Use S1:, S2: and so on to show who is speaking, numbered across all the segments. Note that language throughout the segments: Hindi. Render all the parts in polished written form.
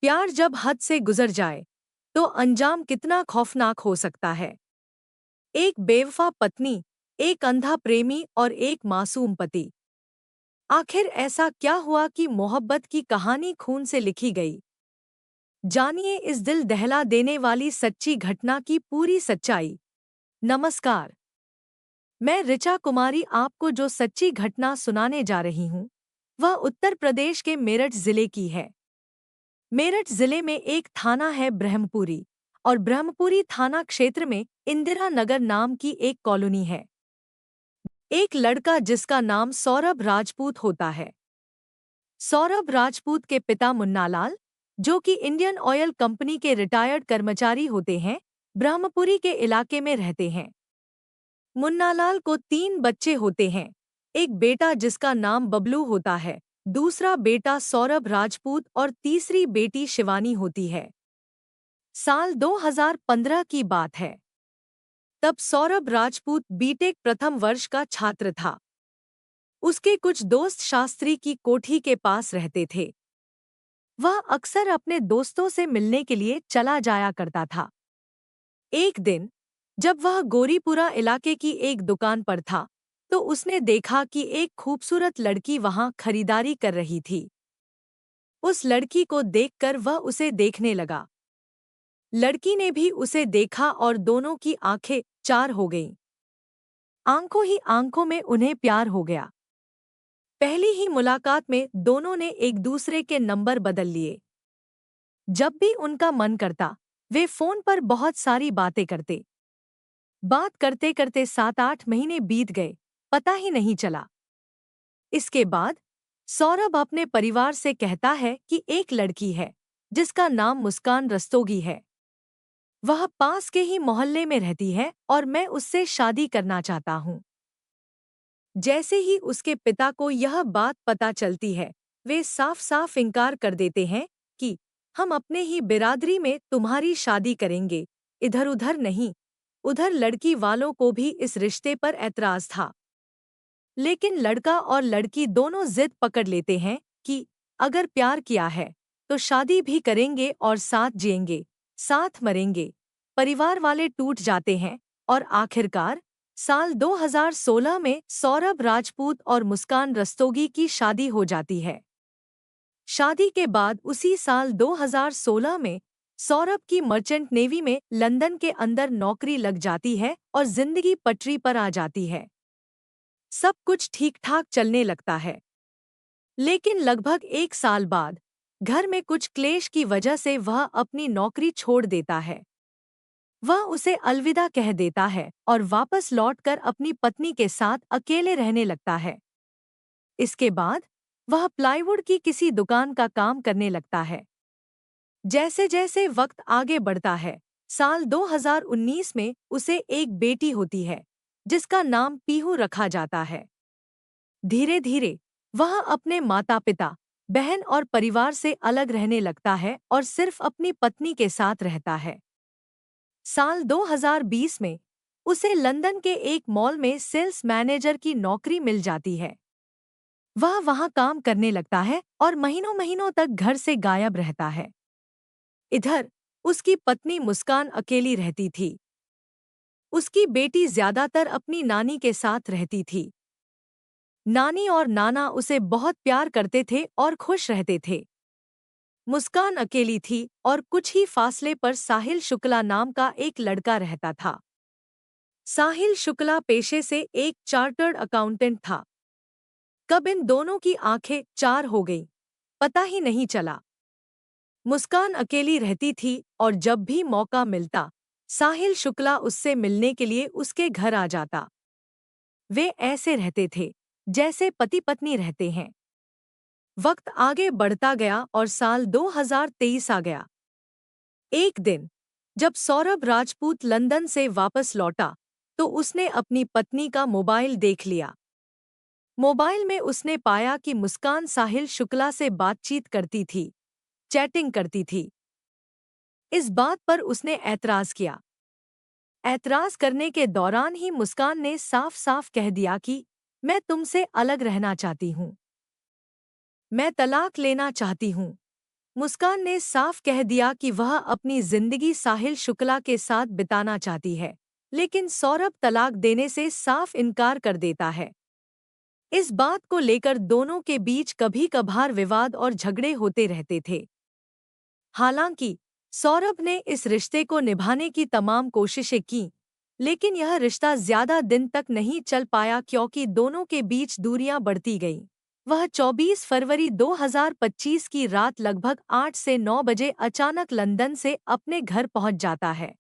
S1: प्यार जब हद से गुजर जाए तो अंजाम कितना खौफनाक हो सकता है। एक बेवफा पत्नी, एक अंधा प्रेमी और एक मासूम पति। आखिर ऐसा क्या हुआ कि मोहब्बत की कहानी खून से लिखी गई? जानिए इस दिल दहला देने वाली सच्ची घटना की पूरी सच्चाई। नमस्कार, मैं ऋचा कुमारी आपको जो सच्ची घटना सुनाने जा रही हूँ वह उत्तर प्रदेश के मेरठ जिले की है। मेरठ जिले में एक थाना है ब्रह्मपुरी, और ब्रह्मपुरी थाना क्षेत्र में इंदिरा नगर नाम की एक कॉलोनी है। एक लड़का जिसका नाम सौरभ राजपूत होता है। सौरभ राजपूत के पिता मुन्नालाल, जो कि इंडियन ऑयल कंपनी के रिटायर्ड कर्मचारी होते हैं, ब्रह्मपुरी के इलाके में रहते हैं। मुन्नालाल को 3 बच्चे होते हैं। एक बेटा जिसका नाम बबलू होता है, दूसरा बेटा सौरभ राजपूत और तीसरी बेटी शिवानी होती है। साल 2015 की बात है। तब सौरभ राजपूत बीटेक प्रथम वर्ष का छात्र था। उसके कुछ दोस्त शास्त्री की कोठी के पास रहते थे। वह अक्सर अपने दोस्तों से मिलने के लिए चला जाया करता था। एक दिन जब वह गोरीपुरा इलाके की एक दुकान पर था तो उसने देखा कि एक खूबसूरत लड़की वहां खरीदारी कर रही थी। उस लड़की को देखकर वह उसे देखने लगा। लड़की ने भी उसे देखा और दोनों की आंखें चार हो गईं। आंखों ही आंखों में उन्हें प्यार हो गया। पहली ही मुलाकात में दोनों ने एक दूसरे के नंबर बदल लिए। जब भी उनका मन करता वे फोन पर बहुत सारी बातें करते। बात करते करते 7-8 महीने बीत गए, पता ही नहीं चला। इसके बाद सौरभ अपने परिवार से कहता है कि एक लड़की है जिसका नाम मुस्कान रस्तोगी है। वह पास के ही मोहल्ले में रहती है और मैं उससे शादी करना चाहता हूँ। जैसे ही उसके पिता को यह बात पता चलती है, वे साफ साफ इनकार कर देते हैं कि हम अपने ही बिरादरी में तुम्हारी शादी करेंगे, इधर उधर नहीं। उधर लड़की वालों को भी इस रिश्ते पर ऐतराज था। लेकिन लड़का और लड़की दोनों जिद पकड़ लेते हैं कि अगर प्यार किया है तो शादी भी करेंगे और साथ जिएंगे, साथ मरेंगे। परिवार वाले टूट जाते हैं और आखिरकार साल 2016 में सौरभ राजपूत और मुस्कान रस्तोगी की शादी हो जाती है। शादी के बाद उसी साल 2016 में सौरभ की मर्चेंट नेवी में लंदन के अंदर नौकरी लग जाती है और जिंदगी पटरी पर आ जाती है। सब कुछ ठीक ठाक चलने लगता है। लेकिन लगभग 1 साल बाद घर में कुछ क्लेश की वजह से वह अपनी नौकरी छोड़ देता है। वह उसे अलविदा कह देता है और वापस लौटकर अपनी पत्नी के साथ अकेले रहने लगता है। इसके बाद वह प्लाईवुड की किसी दुकान का काम करने लगता है। जैसे जैसे वक्त आगे बढ़ता है, साल 2019 में उसे एक बेटी होती है जिसका नाम पीहू रखा जाता है। धीरे धीरे वह अपने माता पिता, बहन और परिवार से अलग रहने लगता है और सिर्फ अपनी पत्नी के साथ रहता है। साल 2020 में उसे लंदन के एक मॉल में सेल्स मैनेजर की नौकरी मिल जाती है। वह वहां काम करने लगता है और महीनों महीनों तक घर से गायब रहता है। इधर उसकी पत्नी मुस्कान अकेली रहती थी। उसकी बेटी ज्यादातर अपनी नानी के साथ रहती थी। नानी और नाना उसे बहुत प्यार करते थे और खुश रहते थे। मुस्कान अकेली थी और कुछ ही फासले पर साहिल शुक्ला नाम का एक लड़का रहता था। साहिल शुक्ला पेशे से एक चार्टर्ड अकाउंटेंट था। कब इन दोनों की आंखें चार हो गईं, पता ही नहीं चला। मुस्कान अकेली रहती थी और जब भी मौका मिलता साहिल शुक्ला उससे मिलने के लिए उसके घर आ जाता। वे ऐसे रहते थे जैसे पति पत्नी रहते हैं। वक्त आगे बढ़ता गया और साल 2023 आ गया। एक दिन जब सौरभ राजपूत लंदन से वापस लौटा तो उसने अपनी पत्नी का मोबाइल देख लिया। मोबाइल में उसने पाया कि मुस्कान साहिल शुक्ला से बातचीत करती थी, चैटिंग करती थी। इस बात पर उसने ऐतराज किया। ऐतराज करने के दौरान ही मुस्कान ने साफ साफ कह दिया कि मैं तुमसे अलग रहना चाहती हूँ, मैं तलाक लेना चाहती हूँ। मुस्कान ने साफ कह दिया कि वह अपनी जिंदगी साहिल शुक्ला के साथ बिताना चाहती है, लेकिन सौरभ तलाक देने से साफ इनकार कर देता है। इस बात को लेकर दोनों के बीच कभी कभार विवाद और झगड़े होते रहते थे। हालांकि सौरभ ने इस रिश्ते को निभाने की तमाम कोशिशें की, लेकिन यह रिश्ता ज्यादा दिन तक नहीं चल पाया क्योंकि दोनों के बीच दूरियां बढ़ती गईं। वह 24 फरवरी 2025 की रात लगभग 8 से 9 बजे अचानक लंदन से अपने घर पहुंच जाता है।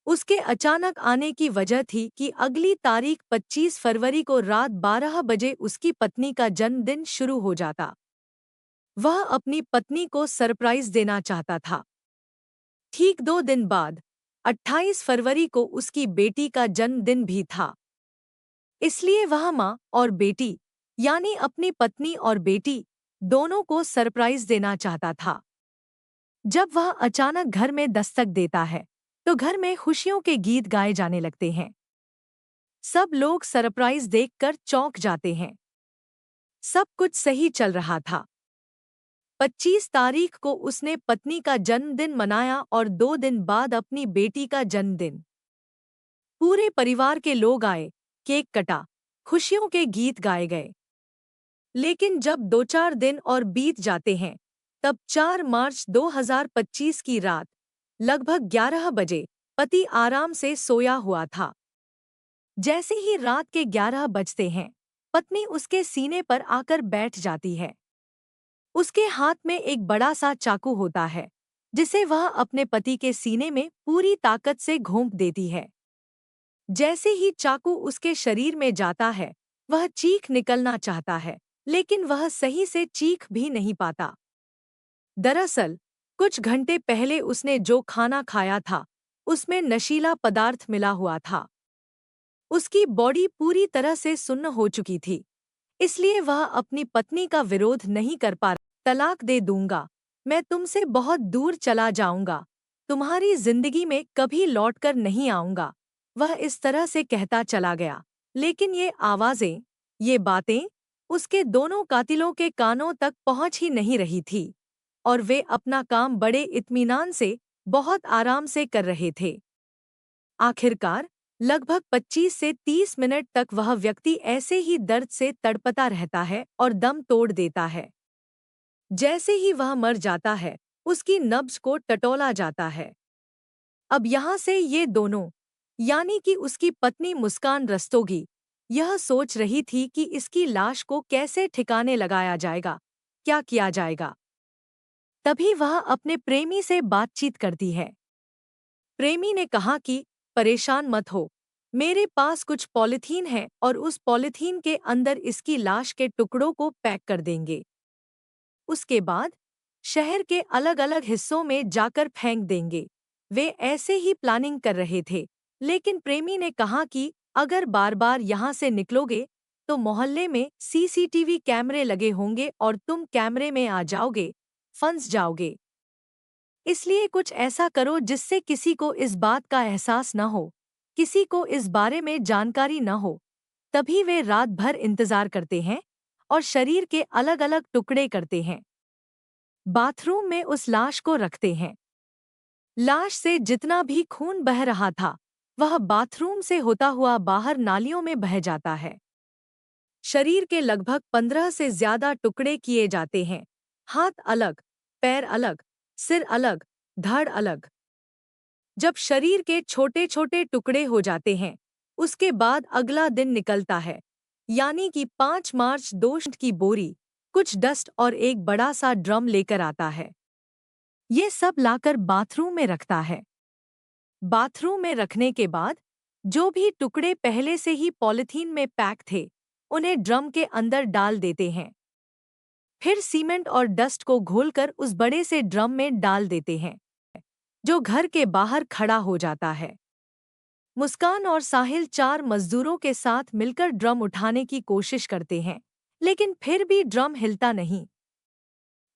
S1: उसके अचानक आने की वजह थी कि अगली तारीख 25 फरवरी को रात 12 बजे उसकी पत्नी का जन्मदिन शुरू हो जाता। वह अपनी पत्नी को सरप्राइज देना चाहता था। ठीक 2 दिन बाद 28 फरवरी को उसकी बेटी का जन्मदिन भी था। इसलिए वह माँ और बेटी यानी अपनी पत्नी और बेटी दोनों को सरप्राइज देना चाहता था। जब वह अचानक घर में दस्तक देता है तो घर में खुशियों के गीत गाए जाने लगते हैं। सब लोग सरप्राइज देखकर चौंक जाते हैं। सब कुछ सही चल रहा था। 25 तारीख को उसने पत्नी का जन्मदिन मनाया और 2 दिन बाद अपनी बेटी का जन्मदिन। पूरे परिवार के लोग आए, केक कटा, खुशियों के गीत गाए गए। लेकिन जब 2-4 दिन और बीत जाते हैं, तब 4 मार्च 2025 की रात लगभग 11 बजे पति आराम से सोया हुआ था। जैसे ही रात के 11 बजते हैं, पत्नी उसके सीने पर आकर बैठ जाती है। उसके हाथ में एक बड़ा सा चाकू होता है, जिसे वह अपने पति के सीने में पूरी ताकत से घोंप देती है। जैसे ही चाकू उसके शरीर में जाता है, वह चीख निकलना चाहता है, लेकिन वह सही से चीख भी नहीं पाता। दरअसल कुछ घंटे पहले उसने जो खाना खाया था, उसमें नशीला पदार्थ मिला हुआ था। उसकी बॉडी पूरी तरह से सुन्न हो चुकी थी, इसलिए वह अपनी पत्नी का विरोध नहीं कर पा रहा। तलाक दे दूंगा, मैं तुमसे बहुत दूर चला जाऊंगा, तुम्हारी जिंदगी में कभी लौटकर नहीं आऊंगा, वह इस तरह से कहता चला गया। लेकिन ये आवाजें, ये बातें उसके दोनों कातिलों के कानों तक पहुंच ही नहीं रही थी और वे अपना काम बड़े इत्मीनान से, बहुत आराम से कर रहे थे। आखिरकार लगभग 25 से 30 मिनट तक वह व्यक्ति ऐसे ही दर्द से तड़पता रहता है और दम तोड़ देता है। जैसे ही वह मर जाता है, उसकी नब्ज को टटोला जाता है। अब यहाँ से ये दोनों, यानी कि उसकी पत्नी मुस्कान रस्तोगी, यह सोच रही थी कि इसकी लाश को कैसे ठिकाने लगाया जाएगा, क्या किया जाएगा। तभी वह अपने प्रेमी से बातचीत करती है। प्रेमी ने कहा कि परेशान मत हो, मेरे पास कुछ पॉलीथीन है और उस पॉलीथीन के अंदर इसकी लाश के टुकड़ों को पैक कर देंगे। उसके बाद शहर के अलग अलग हिस्सों में जाकर फेंक देंगे। वे ऐसे ही प्लानिंग कर रहे थे, लेकिन प्रेमी ने कहा कि अगर बार बार यहाँ से निकलोगे तो मोहल्ले में सीसीटीवी कैमरे लगे होंगे और तुम कैमरे में आ जाओगे, फंस जाओगे। इसलिए कुछ ऐसा करो जिससे किसी को इस बात का एहसास न हो, किसी को इस बारे में जानकारी न हो। तभी वे रात भर इंतजार करते हैं और शरीर के अलग अलग टुकड़े करते हैं। बाथरूम में उस लाश को रखते हैं। लाश से जितना भी खून बह रहा था, वह बाथरूम से होता हुआ बाहर नालियों में बह जाता है। शरीर के लगभग 15 से ज्यादा टुकड़े किए जाते हैं। हाथ अलग, पैर अलग, सिर अलग, धड़ अलग। जब शरीर के छोटे छोटे टुकड़े हो जाते हैं, उसके बाद अगला दिन निकलता है, यानी कि 5 मार्च 2 की बोरी, कुछ डस्ट और एक बड़ा सा ड्रम लेकर आता है। ये सब लाकर बाथरूम में रखता है। बाथरूम में रखने के बाद जो भी टुकड़े पहले से ही पॉलीथीन में पैक थे, उन्हें ड्रम के अंदर डाल देते हैं। फिर सीमेंट और डस्ट को घोलकर उस बड़े से ड्रम में डाल देते हैं, जो घर के बाहर खड़ा हो जाता है। मुस्कान और साहिल 4 मजदूरों के साथ मिलकर ड्रम उठाने की कोशिश करते हैं, लेकिन फिर भी ड्रम हिलता नहीं।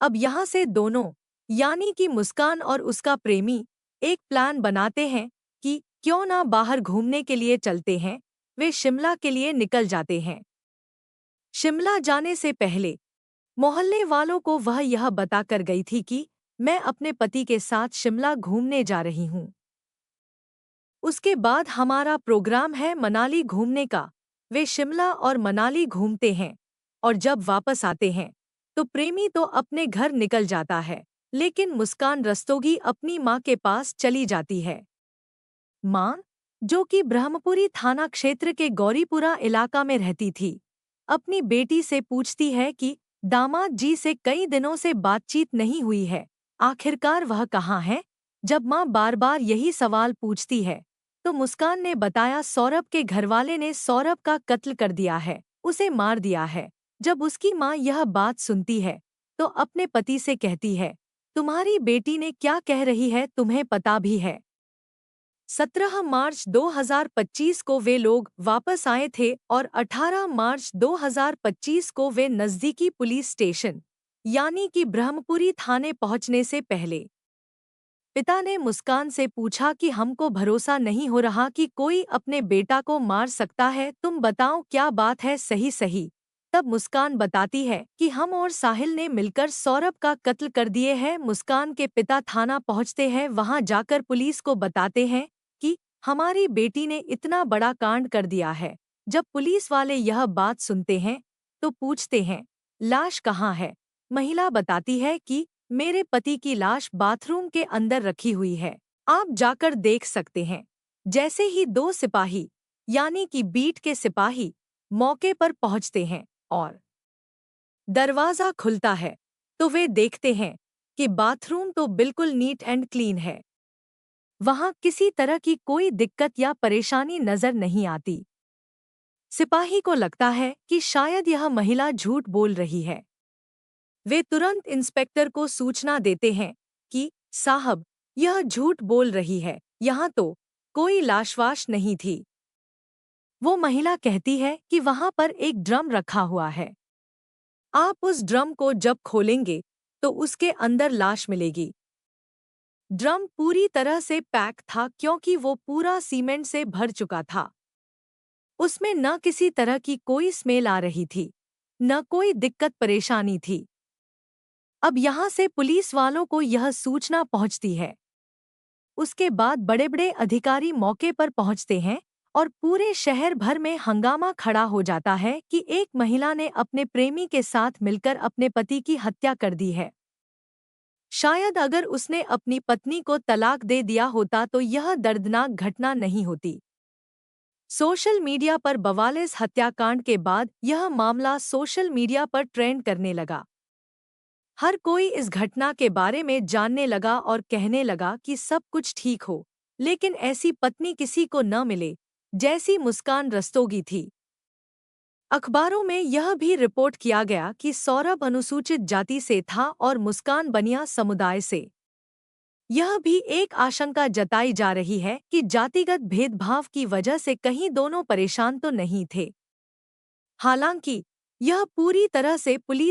S1: अब यहाँ से दोनों, यानी कि मुस्कान और उसका प्रेमी, एक प्लान बनाते हैं कि क्यों ना बाहर घूमने के लिए चलते हैं। वे शिमला के लिए निकल जाते हैं। शिमला जाने से पहले मोहल्ले वालों को वह यह बताकर गई थी कि मैं अपने पति के साथ शिमला घूमने जा रही हूँ। उसके बाद हमारा प्रोग्राम है मनाली घूमने का। वे शिमला और मनाली घूमते हैं और जब वापस आते हैं तो प्रेमी तो अपने घर निकल जाता है, लेकिन मुस्कान रस्तोगी अपनी माँ के पास चली जाती है। माँ, जो कि ब्रह्मपुरी थाना क्षेत्र के गौरीपुरा इलाका में रहती थी, अपनी बेटी से पूछती है कि दामाद जी से कई दिनों से बातचीत नहीं हुई है, आखिरकार वह कहाँ है। जब माँ बार बार यही सवाल पूछती है तो मुस्कान ने बताया सौरभ के घरवाले ने सौरभ का कत्ल कर दिया है, उसे मार दिया है। जब उसकी माँ यह बात सुनती है तो अपने पति से कहती है, तुम्हारी बेटी ने क्या कह रही है तुम्हें पता भी है। 17 मार्च 2025 को वे लोग वापस आए थे और 18 मार्च 2025 को वे नज़दीकी पुलिस स्टेशन यानी कि ब्रह्मपुरी थाने पहुंचने से पहले पिता ने मुस्कान से पूछा कि हमको भरोसा नहीं हो रहा कि कोई अपने बेटा को मार सकता है, तुम बताओ क्या बात है सही सही। तब मुस्कान बताती है कि हम और साहिल ने मिलकर सौरभ का कत्ल कर दिए हैं। मुस्कान के पिता थाना पहुंचते हैं, वहां जाकर पुलिस को बताते हैं कि हमारी बेटी ने इतना बड़ा कांड कर दिया है। जब पुलिस वाले यह बात सुनते हैं तो पूछते हैं लाश कहाँ है। महिला बताती है कि मेरे पति की लाश बाथरूम के अंदर रखी हुई है, आप जाकर देख सकते हैं। जैसे ही 2 सिपाही यानी कि बीट के सिपाही मौके पर पहुंचते हैं और दरवाजा खुलता है तो वे देखते हैं कि बाथरूम तो बिल्कुल नीट एंड क्लीन है। वहां किसी तरह की कोई दिक्कत या परेशानी नजर नहीं आती। सिपाही को लगता है कि शायद यह महिला झूठ बोल रही है। वे तुरंत इंस्पेक्टर को सूचना देते हैं कि साहब, यह झूठ बोल रही है, यहाँ तो कोई लाशवाश नहीं थी। वो महिला कहती है कि वहाँ पर एक ड्रम रखा हुआ है, आप उस ड्रम को जब खोलेंगे तो उसके अंदर लाश मिलेगी। ड्रम पूरी तरह से पैक था क्योंकि वो पूरा सीमेंट से भर चुका था। उसमें न किसी तरह की कोई स्मेल आ रही थी, न कोई दिक्कत परेशानी थी। अब यहाँ से पुलिस वालों को यह सूचना पहुँचती है। उसके बाद बड़े-बड़े अधिकारी मौके पर पहुँचते हैं और पूरे शहर भर में हंगामा खड़ा हो जाता है कि एक महिला ने अपने प्रेमी के साथ मिलकर अपने पति की हत्या कर दी है। शायद अगर उसने अपनी पत्नी को तलाक दे दिया होता तो यह दर्दनाक घटना नहीं होती। सोशल मीडिया पर बवालिस हत्याकांड के बाद यह मामला सोशल मीडिया पर ट्रेंड करने लगा। हर कोई इस घटना के बारे में जानने लगा और कहने लगा कि सब कुछ ठीक हो, लेकिन ऐसी पत्नी किसी को न मिले जैसी मुस्कान रस्तोगी थी। अखबारों में यह भी रिपोर्ट किया गया कि सौरभ अनुसूचित जाति से था और मुस्कान बनिया समुदाय से। यह भी एक आशंका जताई जा रही है कि जातिगत भेदभाव की वजह से कहीं दोनों परेशान तो नहीं थे। हालांकि यह पूरी तरह से पुलिस